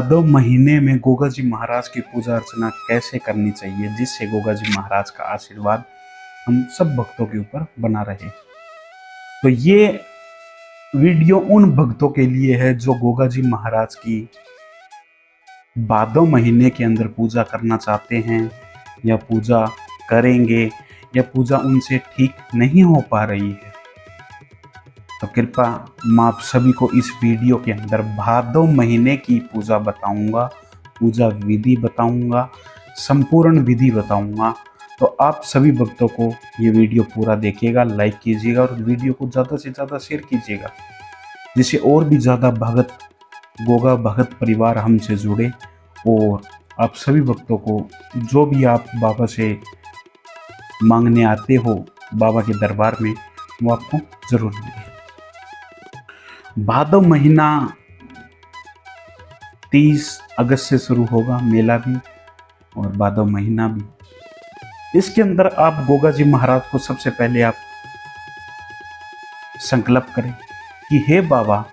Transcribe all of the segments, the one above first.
भादव महीने में गोगा जी महाराज की पूजा अर्चना कैसे करनी चाहिए जिससे गोगा जी महाराज का आशीर्वाद हम सब भक्तों के ऊपर बना रहे। तो ये वीडियो उन भक्तों के लिए है जो गोगा जी महाराज की भादव महीने के अंदर पूजा करना चाहते हैं या पूजा करेंगे या पूजा उनसे ठीक नहीं हो पा रही है। तो कृपया मैं आप सभी को इस वीडियो के अंदर भादव महीने की पूजा बताऊंगा, पूजा विधि बताऊंगा, संपूर्ण विधि बताऊंगा। तो आप सभी भक्तों को ये वीडियो पूरा देखिएगा, लाइक कीजिएगा और वीडियो को ज़्यादा से ज़्यादा शेयर कीजिएगा, जिससे और भी ज़्यादा भगत गोगा भगत परिवार हमसे जुड़े और आप सभी भक्तों को जो भी आप बाबा से मांगने आते हो बाबा के दरबार में वो आपको ज़रूर मिले। भादव महीना 30 अगस्त से शुरू होगा मेला भी और भादव महीना भी। इसके अंदर आप गोगा जी महाराज को सबसे पहले आप संकल्प करें कि हे बाबा,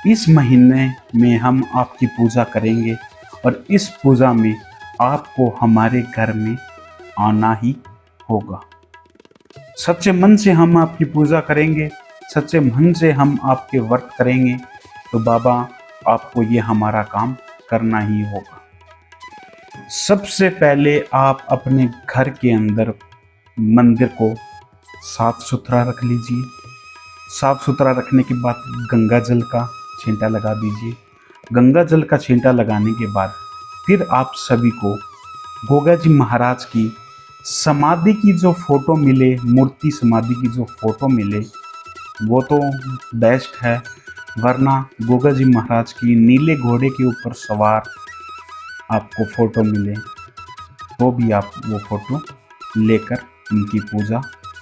इस महीने में हम आपकी पूजा करेंगे और इस पूजा में आपको हमारे घर में आना ही होगा। सच्चे मन से हम आपकी पूजा करेंगे, सच्चे मन से हम आपके व्रत करेंगे, तो बाबा आपको ये हमारा काम करना ही होगा। सबसे पहले आप अपने घर के अंदर मंदिर को साफ सुथरा रख लीजिए। साफ सुथरा रखने के बाद गंगा जल का छींटा लगा दीजिए। गंगा जल का छींटा लगाने के बाद फिर आप सभी को गोगा जी महाराज की समाधि की जो फोटो मिले, मूर्ति समाधि की जो फोटो मिले वो तो बेस्ट है, वरना गोगा जी महाराज की नीले घोड़े के ऊपर सवार आपको फोटो मिले तो भी आप वो फोटो लेकर उनकी पूजा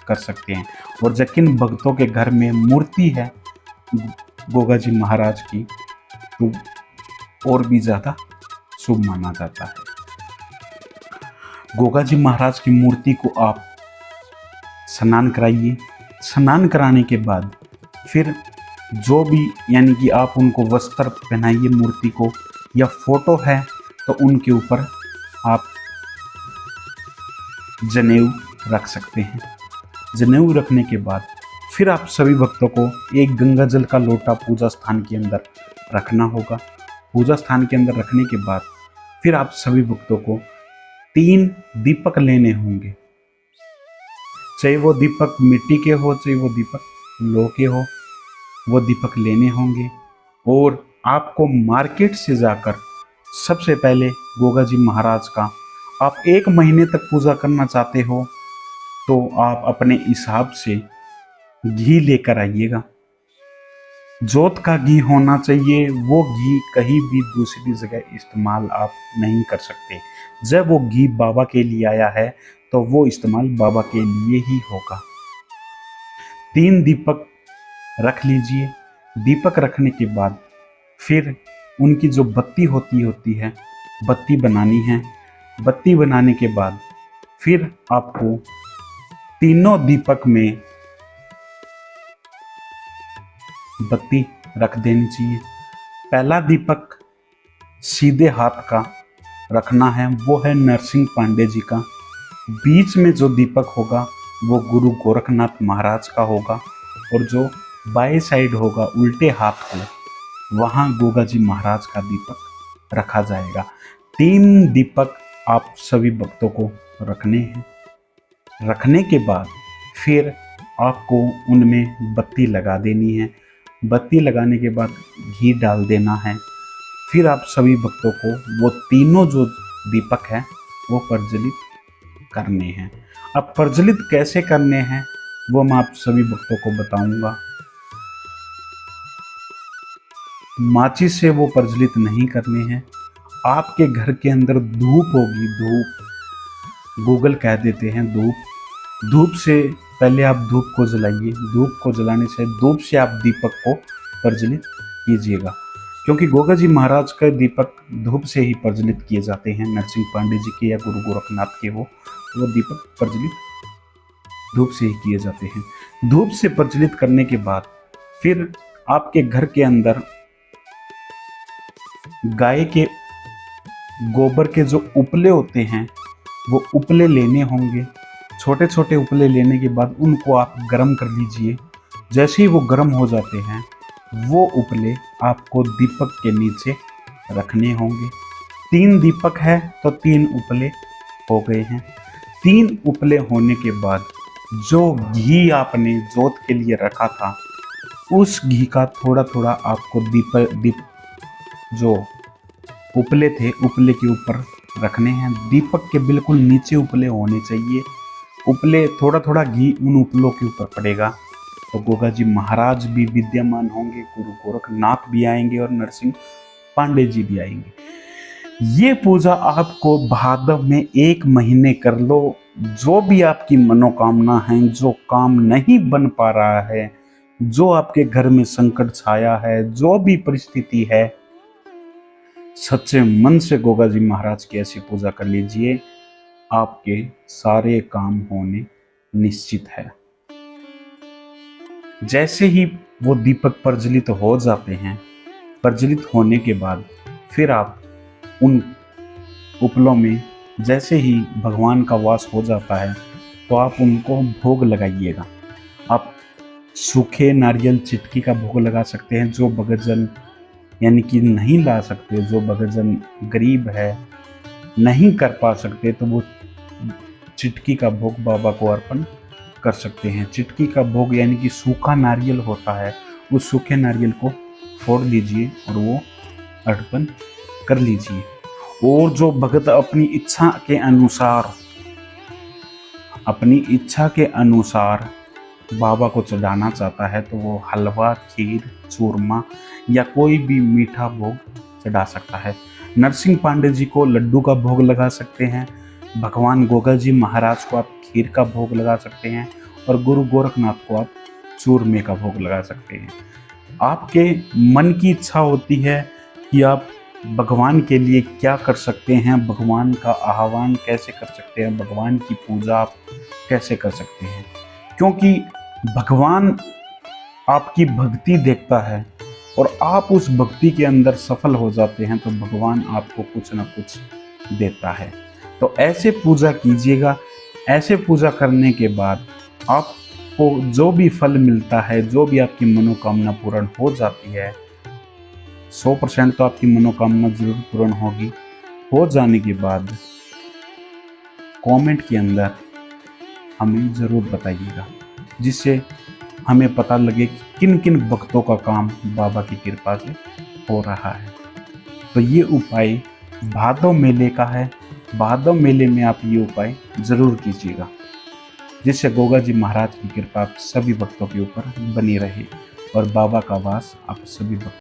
कर सकते हैं। और जब किन भक्तों के घर में मूर्ति है गोगा जी महाराज की तो और भी ज़्यादा शुभ माना जाता है। गोगा जी महाराज की मूर्ति को आप स्नान कराइए। स्नान कराने के बाद फिर जो भी यानी कि आप उनको वस्त्र पहनाइए मूर्ति को, या फोटो है तो उनके ऊपर आप जनेऊ रख सकते हैं। जनेऊ रखने के बाद फिर आप सभी भक्तों को एक गंगा जल का लोटा पूजा स्थान के अंदर रखना होगा। पूजा स्थान के अंदर रखने के बाद फिर आप सभी भक्तों को 3 दीपक लेने होंगे, चाहे वो दीपक मिट्टी के हो चाहे वो दीपक लोह के हो, वो दीपक लेने होंगे। और आपको मार्केट से जाकर सबसे पहले गोगा जी महाराज का आप 1 महीने तक पूजा करना चाहते हो तो आप अपने हिसाब से घी लेकर आइएगा। जोत का घी होना चाहिए, वो घी कहीं भी दूसरी जगह इस्तेमाल आप नहीं कर सकते। जब वो घी बाबा के लिए आया है तो वो इस्तेमाल बाबा के लिए ही होगा। 3 दीपक रख लीजिए। दीपक रखने के बाद फिर उनकी जो बत्ती होती है बत्ती बनानी है। बत्ती बनाने के बाद फिर आपको तीनों दीपक में बत्ती रख देनी चाहिए। पहला दीपक सीधे हाथ का रखना है, वो है नरसिंह पांडे जी का। बीच में जो दीपक होगा वो गुरु गोरखनाथ महाराज का होगा और जो बाएं साइड होगा उल्टे हाथ को वहाँ गोगा जी महाराज का दीपक रखा जाएगा। 3 दीपक आप सभी भक्तों को रखने हैं। रखने के बाद फिर आपको उनमें बत्ती लगा देनी है। बत्ती लगाने के बाद घी डाल देना है। फिर आप सभी भक्तों को वो तीनों जो दीपक हैं वो प्रज्वलित करने हैं। अब प्रज्वलित कैसे करने हैं वो मैं आप सभी भक्तों को बताऊंगा। माचिस से वो प्रज्वलित नहीं करने हैं। आपके घर के अंदर धूप होगी, धूप गूगल कह देते हैं धूप। धूप से पहले आप धूप को जलाइए। धूप को जलाने से धूप से आप दीपक को प्रज्वलित कीजिएगा, क्योंकि गोगा जी महाराज का दीपक धूप से ही प्रज्वलित किए जाते हैं। नरसिंह पांडे जी के या गुरु गोरखनाथ के हो तो वो दीपक प्रज्वलित धूप से ही किए जाते हैं। धूप से प्रज्वलित करने के बाद फिर आपके घर के अंदर गाय के गोबर के जो उपले होते हैं वो उपले लेने होंगे। छोटे छोटे उपले लेने के बाद उनको आप गर्म कर लीजिए। जैसे ही वो गर्म हो जाते हैं वो उपले आपको दीपक के नीचे रखने होंगे। 3 दीपक है तो 3 उपले हो गए हैं। 3 उपले होने के बाद जो घी आपने जोत के लिए रखा था उस घी का थोड़ा थोड़ा आपको दीप जो उपले थे उपले के ऊपर रखने हैं। दीपक के बिल्कुल नीचे उपले होने चाहिए। उपले थोड़ा थोड़ा घी उन उपलों के ऊपर पड़ेगा तो गोगा जी महाराज भी विद्यमान होंगे, गुरु गोरखनाथ भी आएंगे और नरसिंह पांडे जी भी आएंगे। ये पूजा आपको भादव में 1 महीने कर लो। जो भी आपकी मनोकामना है, जो काम नहीं बन पा रहा है, जो आपके घर में संकट छाया है, जो भी परिस्थिति है, सच्चे मन से गोगा जी महाराज की ऐसी पूजा कर लीजिए, आपके सारे काम होने निश्चित है। जैसे ही वो दीपक प्रज्वलित हो जाते हैं, प्रज्वलित होने के बाद फिर आप उन उपलों में जैसे ही भगवान का वास हो जाता है तो आप उनको भोग लगाइएगा। आप सूखे नारियल चिटकी का भोग लगा सकते हैं। जो भक्तजन यानी कि नहीं ला सकते, जो भक्तजन गरीब है, नहीं कर पा सकते, तो वो चिटकी का भोग बाबा को अर्पण कर सकते हैं। चिटकी का भोग यानी कि सूखा नारियल होता है, उस सूखे नारियल को फोड़ लीजिए और वो अर्पण कर लीजिए। और जो भक्त अपनी इच्छा के अनुसार बाबा को चढ़ाना चाहता है तो वो हलवा, खीर, चूरमा या कोई भी मीठा भोग चढ़ा सकता है। नरसिंह पांडे जी को लड्डू का भोग लगा सकते हैं। भगवान गोगा जी महाराज को आप खीर का भोग लगा सकते हैं और गुरु गोरखनाथ को आप चूरमे का भोग लगा सकते हैं। आपके मन की इच्छा होती है कि आप भगवान के लिए क्या कर सकते हैं, भगवान का आह्वान कैसे कर सकते हैं, भगवान की पूजा आप कैसे कर सकते हैं। क्योंकि भगवान आपकी भक्ति देखता है और आप उस भक्ति के अंदर सफल हो जाते हैं तो भगवान आपको कुछ ना कुछ देता है। तो ऐसे पूजा कीजिएगा। ऐसे पूजा करने के बाद आपको जो भी फल मिलता है, जो भी आपकी मनोकामना पूर्ण हो जाती है, 100% तो आपकी मनोकामना जरूर पूर्ण होगी। हो जाने के बाद कमेंट के अंदर हमें ज़रूर बताइएगा, जिससे हमें पता लगे कि किन किन भक्तों का काम बाबा की कृपा से हो रहा है। तो ये उपाय भादव मेले का है। भादव मेले में आप ये उपाय ज़रूर कीजिएगा, जिससे गोगा जी महाराज की कृपा सभी भक्तों के ऊपर बनी रहे और बाबा का वास आप सभी भक्तों